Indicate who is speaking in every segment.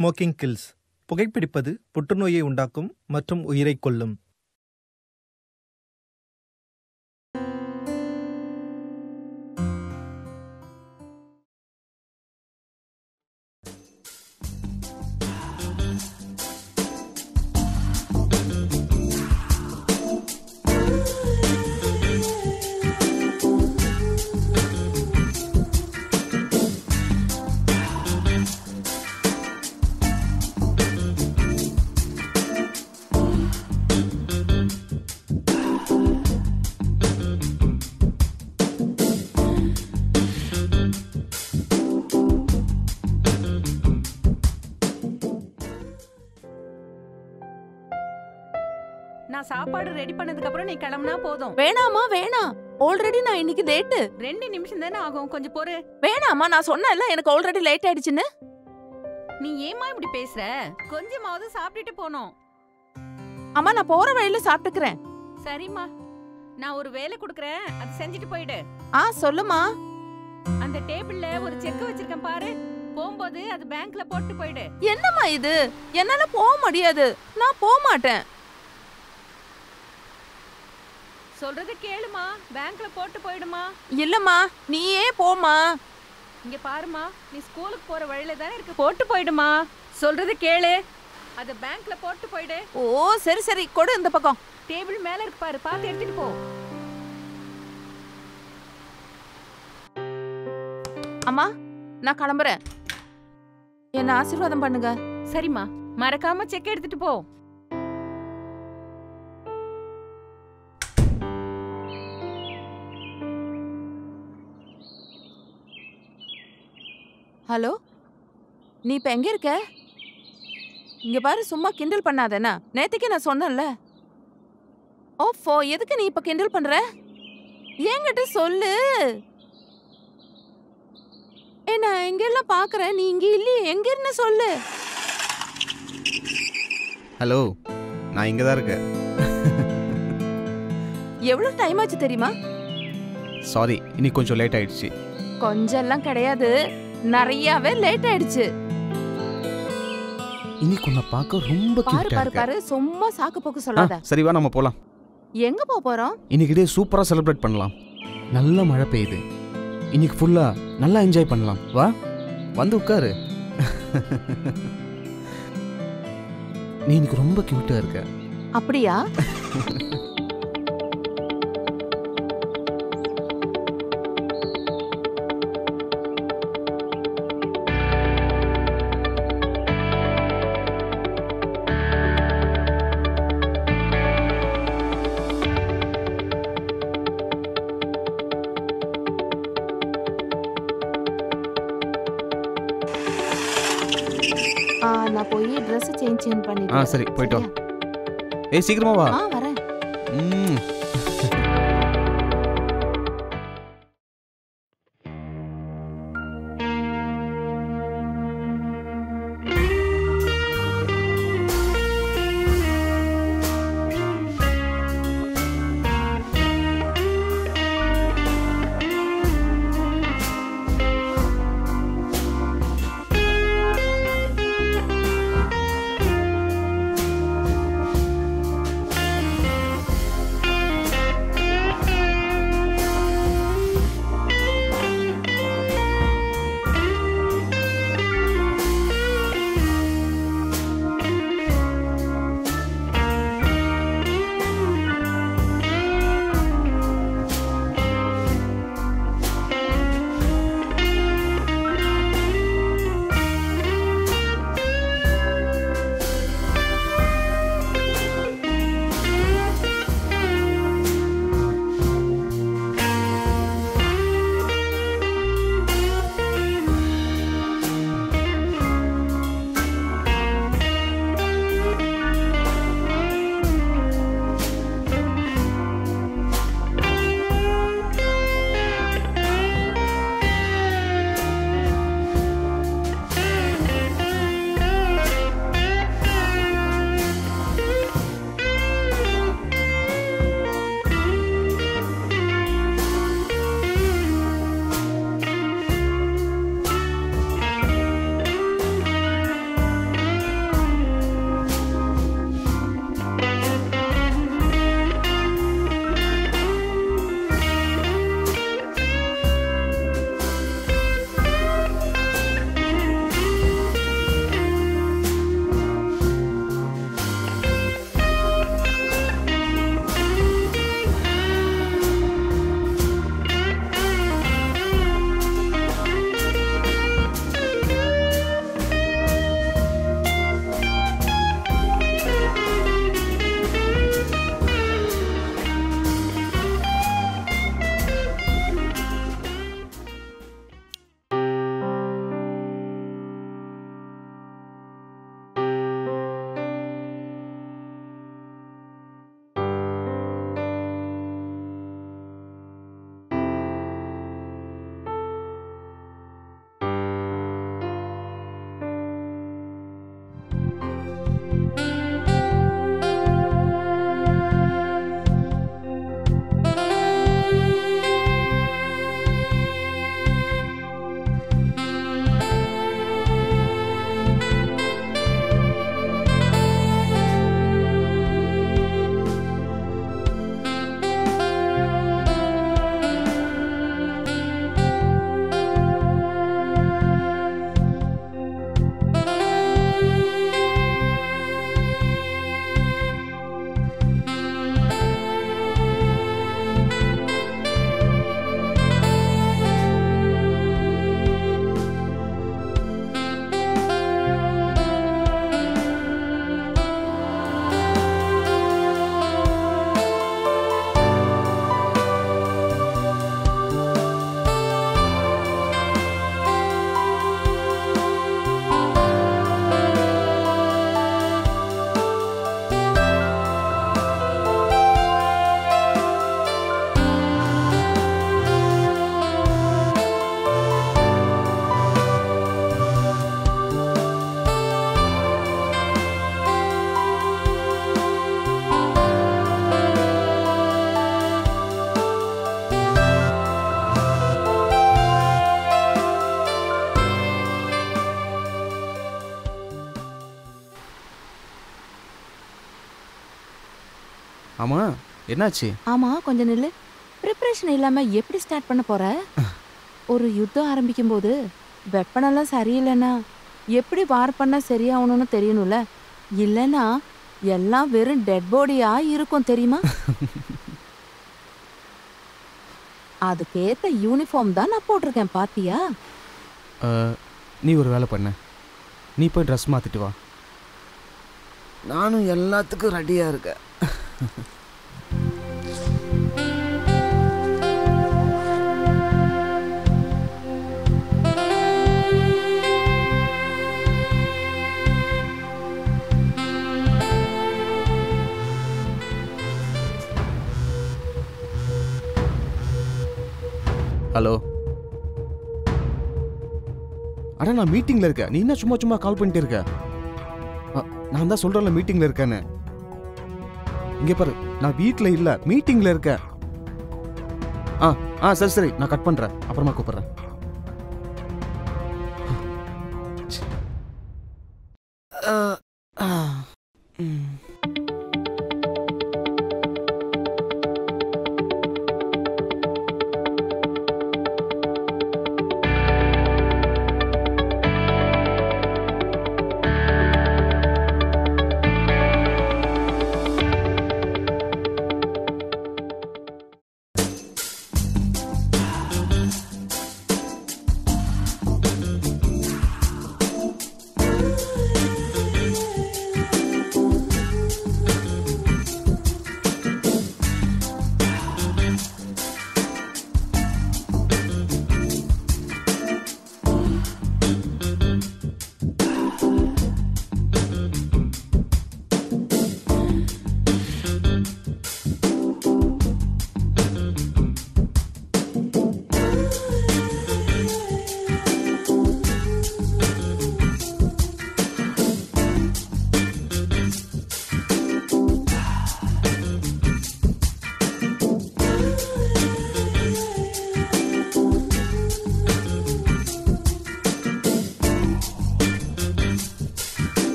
Speaker 1: Smoking kills. புகைப்பிடிப்பது புற்றுநோயை உண்டாக்கும் மற்றும் உயிரை கொல்லும்.
Speaker 2: நான் சாப்பாடு ரெடி பண்ணதுக்கு அப்புறம் நீ கிளம்புனா போதும்.
Speaker 3: வேணாமா வேணாம், ஆல்ரெடி நான் இன்னைக்கு லேட்.
Speaker 2: 2 நிமிஷம் தானே ஆகும், கொஞ்சம் பொறு.
Speaker 3: வேணாமா, நான் சொன்னேன்ல எனக்கு ஆல்ரெடி லேட் ஆயிடுச்சுன்னு.
Speaker 2: நீ ஏமா இப்படி பேசுற? கொஞ்சமாவது சாப்பிட்டுட்டு போனோம்.
Speaker 3: அம்மா நான் போற வழியில சாப்பிட்டுக்கிறேன்.
Speaker 2: சரிம்மா, நான் ஒரு வேலை கொடுக்கறேன், அது செஞ்சுட்டு போயிடு.
Speaker 3: சொல்லுமா.
Speaker 2: அந்த டேபிள்ல ஒரு செக் வச்சிருக்கேன் பாரு, போகும்போது அது பேங்க்ல போட்டு போயிடு.
Speaker 3: என்னம்மா இது? என்னால போக முடியாது, நான் போக மாட்டேன்.
Speaker 2: சொல்றது கேளுமா, பேங்க்ல போட்டு போயிடுமா.
Speaker 3: இல்லம்மா நீயே போமா.
Speaker 2: இங்க பாருமா, நீ ஸ்கூலுக்கு போற வழியில தானே இருக்கு, போட்டு போயிடுமா. சொல்றது கேளு, அது பேங்க்ல போட்டு போயிடு.
Speaker 3: ஓ சரி சரி, கொடு இந்த பக்கம்.
Speaker 2: டேபிள் மேல இருக்கு பாரு, பார்த்து எடுத்துட்டு போ.
Speaker 3: அம்மா நான் கிளம்புறேன், என்ன ஆசீர்வாதம் பண்ணுங்க.
Speaker 2: சரிம்மா, மறக்காம செக் எடுத்துட்டு போ.
Speaker 3: ஹலோ, நீ இப்ப எங்க இருக்க? இங்க பாரு, சும்மா கிண்டல் பண்ணாதேனா, நேத்துக்கே நான் சொன்னேன்ல. ஓஃபோ, எதுக்கு நீ இப்ப கிண்டல் பண்ற? என்கிட்ட சொல்லு. நான் எங்கெல்லாம் பாக்குறேன், நீ இங்க இல்லையே, எங்க இருந்து சொல்லு.
Speaker 4: ஹலோ, நான் இங்க தான் இருக்கேன்.
Speaker 3: எவ்வளவு டைம் ஆச்சு தெரியுமா?
Speaker 4: சாரி, இன்னைக்கு கொஞ்சம் லேட் ஆயிடுச்சு.
Speaker 3: கொஞ்சம் எல்லாம் கிடையாது, நிறையவே லேட் ஆயிடுச்சு.
Speaker 4: இன்னைக்கு உன்னை பார்க்க ரொம்ப
Speaker 3: பாரு பாரு பாரு, சும்மா சாக்கு போக்கு சொல்லாத.
Speaker 4: சரி வா, நம்ம போலாம்.
Speaker 3: எங்க போறோம்?
Speaker 4: இன்னைக்கு டே சூப்பரா செலிப்ரேட் பண்ணலாம். நல்ல மழை பெய்யுது, இன்னைக்கு ஃபுல்லா நல்லா என்ஜாய் பண்ணலாம். வா, வந்து உட்காரு. நீ இன்னைக்கு ரொம்ப கியூட்டா இருக்க.
Speaker 3: அப்படியா? நான் போய் Dress சேஞ்ச் பண்ணிட்டு.
Speaker 4: சரி போய்ட்டு வா. ஏய் சீக்கிரமா வா.
Speaker 3: வரேன்.
Speaker 4: ஆமா என்னாச்சு?
Speaker 3: ஆமா கொஞ்சம் நில்லு. ப்ரிப்பரேஷன் இல்லாம எப்படி ஸ்டார்ட் பண்ண போற? ஒரு யுத்தம் ஆரம்பிக்கும் போது வெப்பனெல்லாம் சரியில்லைன்னா எப்படி வார் பண்ணா சரியாகணும்னு தெரியணும்ல. இல்லைன்னா எல்லாம் வெறும் டெட் பாடியா இருக்கும் தெரியுமா? அதுக்கேத்த யூனிஃபார்ம் தான் நான் போட்டிருக்கேன் பாத்தியா?
Speaker 4: நீ ஒரு வேலை பண்ண, நீ போய் ட்ரெஸ் மாற்றிட்டு வா, நானும் எல்லாத்துக்கும் ரெடியாக இருக்கேன். ஹலோ. அட நான் மீட்டிங்கில் இருக்கேன், நீ என்ன சும்மா சும்மா கால் பண்ணிட்டு இருக்க? நான் தான் சொல்கிறேன்ல மீட்டிங்கில் இருக்கேன்னு. இங்கே பாரு, நான் வீட்டில் இல்லை, மீட்டிங்கில் இருக்கேன். சரி சரி, நான் கட் பண்ணுறேன், அப்புறமா கூப்பிட்றேன்.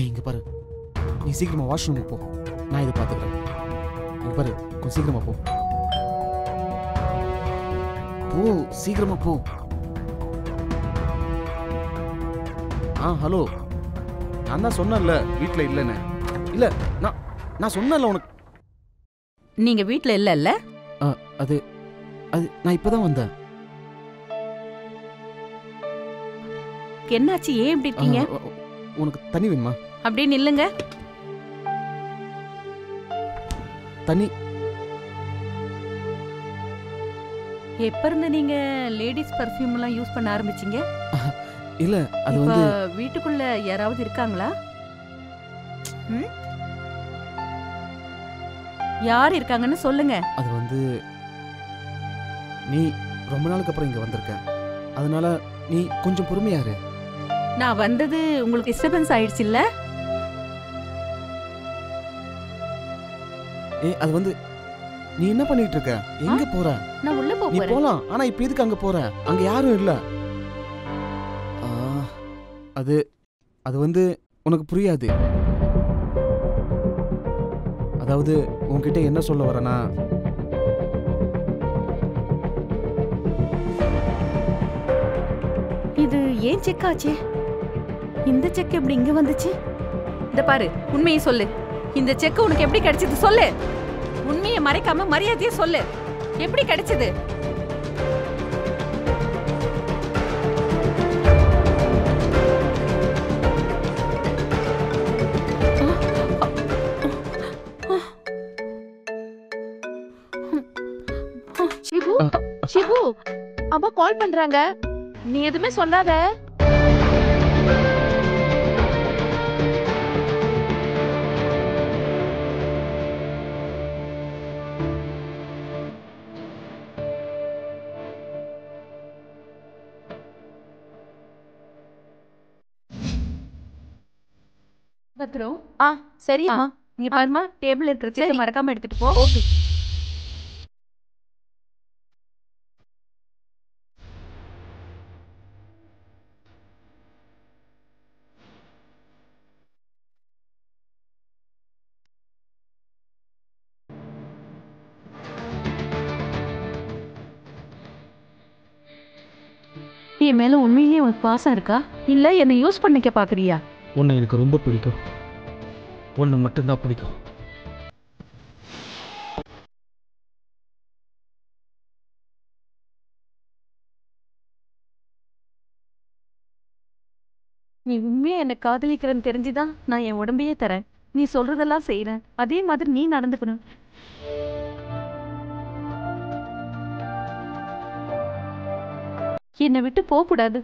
Speaker 4: இங்கே பாரு, நீ சீக்கிரமா வாஷ்ரூமுக்கு போ, நான் இதை பார்த்துக்கிறேன். இங்கே பாரு, கொஞ்சம் சீக்கிரமா போ, சீக்கிரமா போ. ஹலோ, நான் தான் சொன்னேன்ல வீட்டில் இல்லைன்னு. இல்லை, நான் சொன்னேன்ல உனக்கு.
Speaker 2: நீங்க வீட்ல இல்லல்ல?
Speaker 4: அது நான் இப்பதான் வந்தேன்.
Speaker 2: என்னாச்சு, ஏன் இப்படி இருக்கீங்க?
Speaker 4: உனக்கு தண்ணி வேணுமா?
Speaker 2: அப்படியே நில்லுங்க.
Speaker 4: தண்ணி?
Speaker 2: எப்ப இருந்து நீங்க லேடிஸ் பர்ஃப்யூம் எல்லாம் யூஸ் பண்ண ஆரம்பிச்சீங்க?
Speaker 4: இல்ல, அது வந்து
Speaker 2: வீட்டுக்குள்ள யாராவது இருக்காங்களா? யார் இருக்காங்கன்னு சொல்லுங்க.
Speaker 4: அது வந்து நீ ரொம்ப நாளுக்கு அப்புறம் இங்க வந்திருக்க, அதனால நீ கொஞ்சம் பொறுமையா இரு.
Speaker 2: நான் வந்தது உங்களுக்கு டிஸ்டர்பன்ஸ் ஆயிடுச்சு இல்ல?
Speaker 4: அது வந்து நீ என்ன பண்ணிட்டு இருக்க? எங்க போற?
Speaker 2: நான் உள்ள
Speaker 4: நீ
Speaker 2: போறேன்.
Speaker 4: போலாம், ஆனா இப்ப எதுக்கு அங்க போற? அங்க யாரும் இல்ல. அது வந்து உனக்கு புரியாது. அதாவது உன்கிட்ட என்ன சொல்ல வரேன்னா,
Speaker 2: இது ஏன் செக் ஆச்சு? இந்த செக் எப்படி இங்க வந்துச்சு? இந்த பாரு, உண்மையை சொல்லு. இந்த செக் உனக்கு எப்படி கிடைச்சது சொல்லு. உண்மையை மறைக்காம மரியாதையா சொல்லு. எப்படி கிடைச்சது?
Speaker 3: சிபு சிபு அம்மா கால் பண்றாங்க. நீ எதுவுமே சொல்லாத.
Speaker 2: பத்திரம்.
Speaker 3: சரிம்மா.
Speaker 2: நீ பாருமா, டேபிள் இருக்கிற செக் மறக்காம எடுத்துட்டு போ.
Speaker 3: ஓகே.
Speaker 2: என் மேல உண்மையிலேயே உனக்கு பாசம் இருக்கா, இல்ல என்னை யூஸ் பண்ணிக்க பாக்குறியா?
Speaker 1: உன்னை எனக்கு ரொம்ப பிடிக்கும். ஒன்று மட்டும்தான் பிடிக்கும்.
Speaker 2: நீ உண்மையா என்னை காதலிக்கிறன்னு தெரிஞ்சுதான் நான் என் உடம்பையே தரேன். நீ சொல்றதெல்லாம் செய்யறேன். அதே மாதிரி நீ நடந்துக்கணும். என்னை விட்டு போக கூடாது.